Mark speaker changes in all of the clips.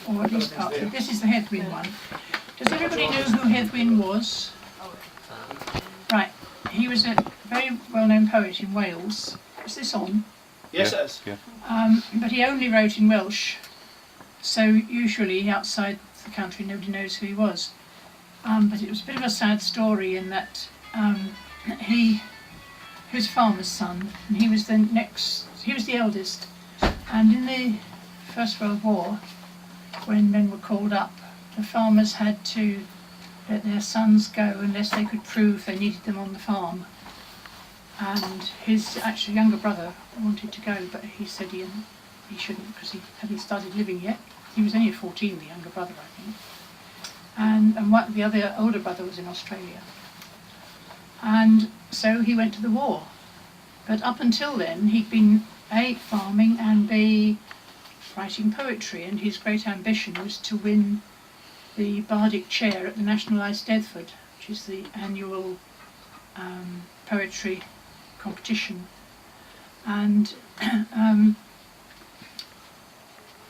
Speaker 1: or at least part. This is the Heddwyn one. Does everybody know who Heddwyn was? Right, he was a very well-known poet in Wales. Is this on?
Speaker 2: Yes, it is.
Speaker 3: Yeah.
Speaker 1: But he only wrote in Welsh, so usually outside the country nobody knows who he was. But it was a bit of a sad story in that he was farmer's son, and he was the eldest. And in the First World War, when men were called up, the farmers had to let their sons go unless they could prove they needed them on the farm. And his actually younger brother wanted to go, but he said he shouldn't because he hadn't started living yet. He was only 14, the younger brother, I think. And the other older brother was in Australia. And so he went to the war. But up until then, he'd been A, farming, and B, writing poetry, and his great ambition was to win the Bardic Chair at the National Eisteddfod, which is the annual poetry competition. And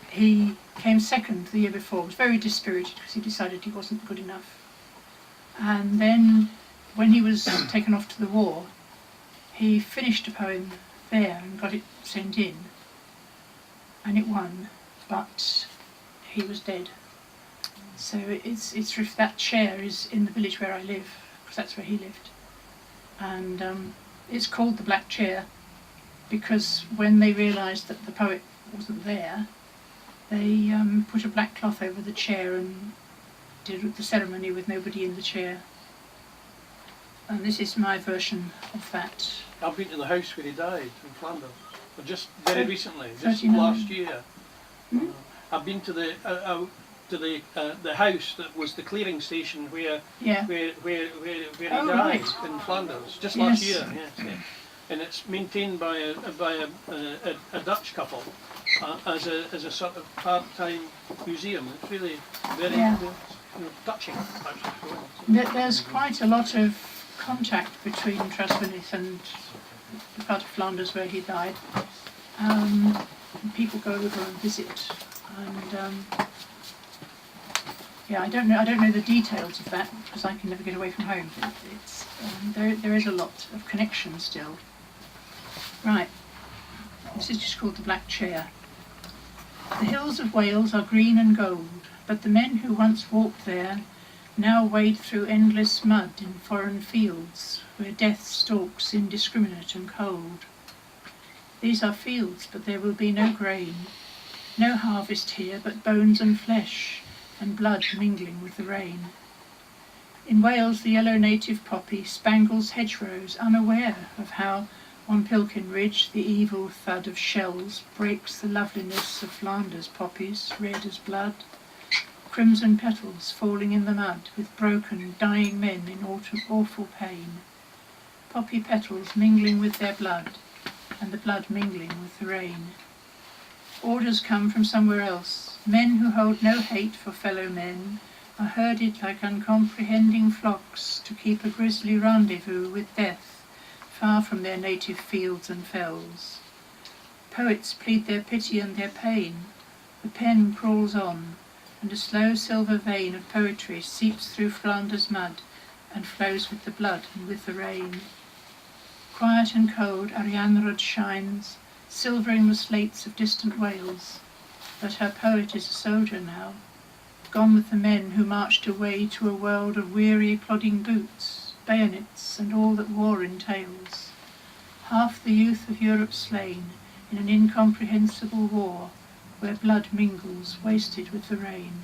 Speaker 1: he came second the year before. Was very dispirited because he decided he wasn't good enough. And then when he was taken off to the war, he finished a poem there and got it sent in, and it won, but he was dead. So that chair is in the village where I live, because that's where he lived. And it's called the Black Chair because when they realised that the poet wasn't there, they put a black cloth over the chair and did the ceremony with nobody in the chair. And this is my version of that.
Speaker 2: I've been to the house where he died in Flanders, but just very recently, just
Speaker 1: 39.
Speaker 2: last year. I've been to the house that was the clearing station where he died
Speaker 1: right.
Speaker 2: in Flanders, just
Speaker 1: Yes.
Speaker 2: last year. Yes. And it's maintained by a Dutch couple as a sort of part-time museum. It's really very touching, actually.
Speaker 1: There's quite a lot of contact between Trasfynith and the part of Flanders where he died. People go over and visit, and I don't know the details of that because I can never get away from home. But it's there is a lot of connection still. Right, this is just called the Black Chair. The hills of Wales are green and gold, but the men who once walked there now wade through endless mud in foreign fields where death stalks indiscriminate and cold. These are fields, but there will be no grain, no harvest here but bones and flesh, and blood mingling with the rain. In Wales the yellow native poppy spangles hedgerows, unaware of how on Pilkin Ridge the evil thud of shells breaks the loveliness of Flanders poppies, red as blood, crimson petals falling in the mud with broken, dying men in awful pain. Poppy petals mingling with their blood, and the blood mingling with the rain. Orders come from somewhere else. Men who hold no hate for fellow men are herded like uncomprehending flocks to keep a grisly rendezvous with death, far from their native fields and fells. Poets plead their pity and their pain. The pen crawls on, and a slow silver vein of poetry seeps through Flanders mud and flows with the blood and with the rain. Quiet and cold Arianrhod shines, silvering the slates of distant Wales, but her poet is a soldier now, gone with the men who marched away to a world of weary plodding boots, bayonets, and all that war entails. Half the youth of Europe slain in an incomprehensible war, where blood mingles, wasted with the rain.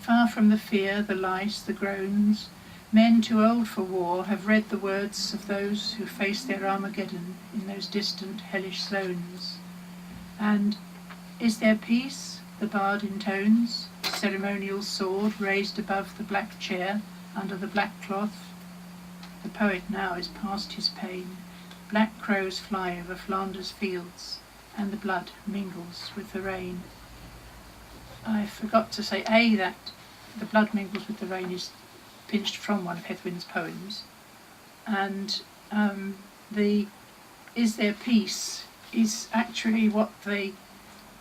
Speaker 1: Far from the fear, the lice, the groans, men too old for war have read the words of those who face their Armageddon in those distant hellish zones. And is there peace? The bard intones, ceremonial sword raised above the black chair under the black cloth. The poet now is past his pain. Black crows fly over Flanders fields, and the blood mingles with the rain. I forgot to say, that the blood mingles with the rain is pinched from one of Heddwyn's poems, and the is there peace is actually what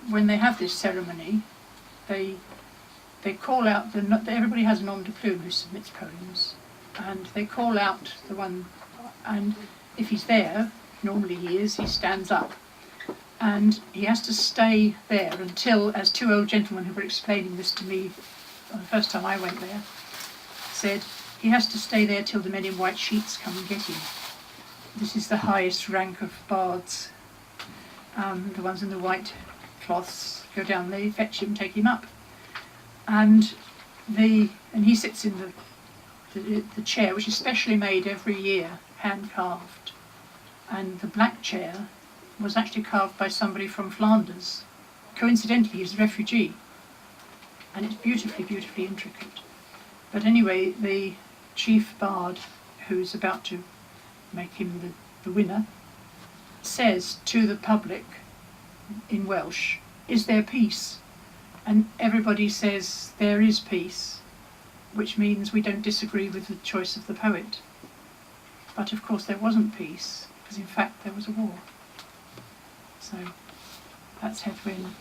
Speaker 1: when they have this ceremony, they call out everybody has a nom de plume who submits poems, and they call out the one, and if he's there, normally he is, he stands up, and he has to stay there until, as two old gentlemen who were explaining this to me the first time I went there, said he has to stay there till the men in white sheets come and get him. This is the highest rank of bards. The ones in the white cloths go down, they fetch him, take him up. And he sits in the chair, which is specially made every year, hand carved. And the black chair was actually carved by somebody from Flanders. Coincidentally, he's a refugee, and it's beautifully, beautifully intricate. But anyway, the chief bard, who's about to make him the winner, says to the public in Welsh, "Is there peace?" And everybody says, "There is peace," which means we don't disagree with the choice of the poet. But of course there wasn't peace, because in fact there was a war. So that's Headwind.